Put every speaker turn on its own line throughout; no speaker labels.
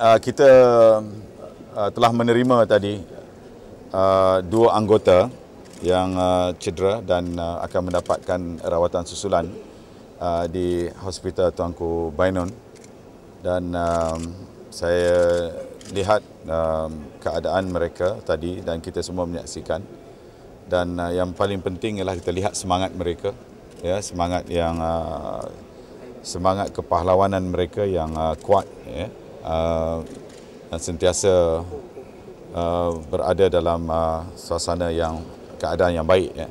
Kita telah menerima tadi dua anggota yang cedera dan akan mendapatkan rawatan susulan di Hospital Tuanku Bainon. Dan saya lihat keadaan mereka tadi dan kita semua menyaksikan. Dan yang paling penting ialah kita lihat semangat mereka, ya, semangat kepahlawanan mereka yang kuat, ya, dan sentiasa berada dalam suasana keadaan yang baik, ya.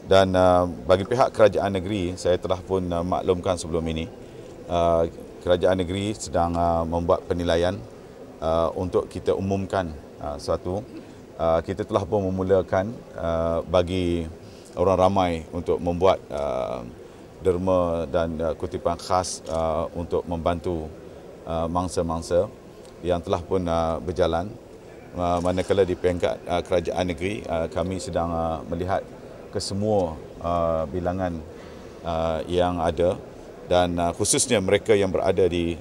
Dan bagi pihak kerajaan negeri, saya telah pun maklumkan sebelum ini, kerajaan negeri sedang membuat penilaian untuk kita umumkan suatu. Kita telah pun memulakan bagi orang ramai untuk membuat derma dan kutipan khas untuk membantu mangsa-mangsa yang telah pun berjalan. Manakala di peringkat kerajaan negeri, kami sedang melihat kesemua bilangan yang ada, dan khususnya mereka yang berada di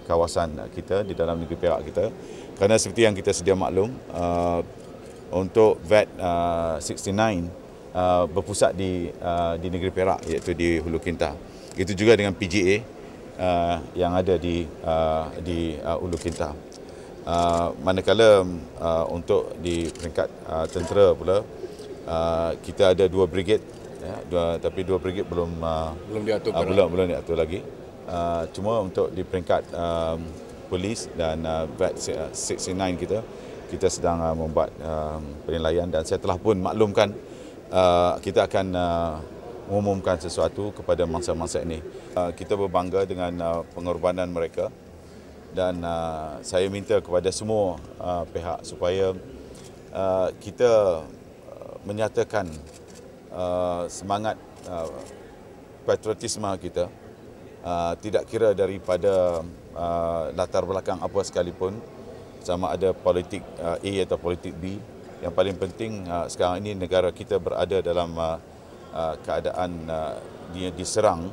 kawasan kita, di dalam negeri Perak kita. Kerana seperti yang kita sedia maklum, untuk VAT 69 berpusat di negeri Perak, iaitu di Hulu Kintah. Itu juga dengan PGA yang ada di Hulu Kintah. Manakala untuk di peringkat tentera pula, kita ada 2 brigade, ya, tapi 2 brigade belum diatur lagi. Cuma untuk di peringkat polis dan VAT 69 kita sedang membuat penilaian, dan saya telah pun maklumkan kita akan mengumumkan sesuatu kepada mangsa-mangsa ini. Kita berbangga dengan pengorbanan mereka, dan saya minta kepada semua pihak supaya kita menyatakan semangat patriotisme kita, tidak kira daripada latar belakang apa sekalipun, sama ada politik A atau politik B. Yang paling penting sekarang ini negara kita berada dalam keadaan diserang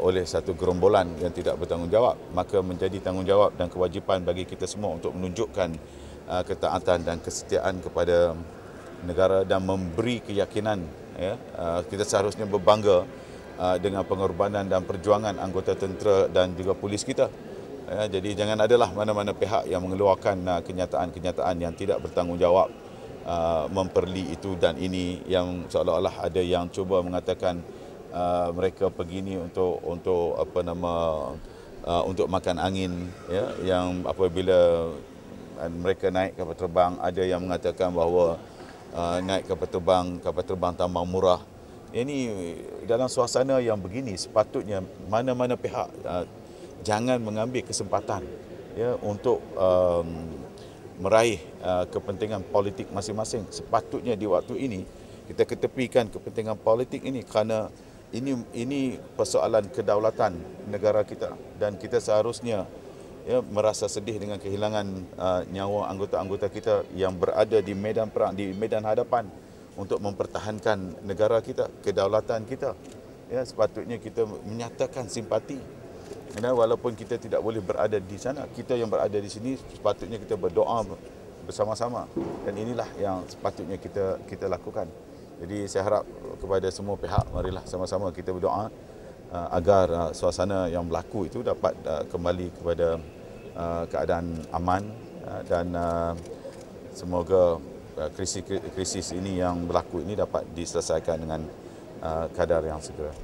oleh satu gerombolan yang tidak bertanggungjawab. Maka menjadi tanggungjawab dan kewajipan bagi kita semua untuk menunjukkan ketaatan dan kesetiaan kepada negara dan memberi keyakinan, ya, kita seharusnya berbangga dengan pengorbanan dan perjuangan anggota tentera dan juga polis kita. Ya, jadi jangan adalah mana-mana pihak yang mengeluarkan kenyataan-kenyataan yang tidak bertanggungjawab, memperli itu dan ini, yang seolah-olah ada yang cuba mengatakan mereka pergi ni untuk untuk makan angin, ya, yang apabila mereka naik kapal terbang, ada yang mengatakan bahawa naik kapal terbang tambang murah. Ini dalam suasana yang begini, sepatutnya mana-mana pihak jangan mengambil kesempatan, ya, untuk meraih kepentingan politik masing-masing. Sepatutnya di waktu ini kita ketepikan kepentingan politik ini, kerana ini persoalan kedaulatan negara kita, dan kita seharusnya, ya, merasa sedih dengan kehilangan nyawa anggota-anggota kita yang berada di medan perang, di medan hadapan untuk mempertahankan negara kita, kedaulatan kita. Ya, sepatutnya kita menyatakan simpati. Walaupun kita tidak boleh berada di sana, kita yang berada di sini sepatutnya kita berdoa bersama-sama, dan inilah yang sepatutnya kita lakukan. Jadi saya harap kepada semua pihak, marilah sama-sama kita berdoa agar suasana yang berlaku itu dapat kembali kepada keadaan aman, dan semoga krisis ini yang berlaku ini dapat diselesaikan dengan kadar yang segera.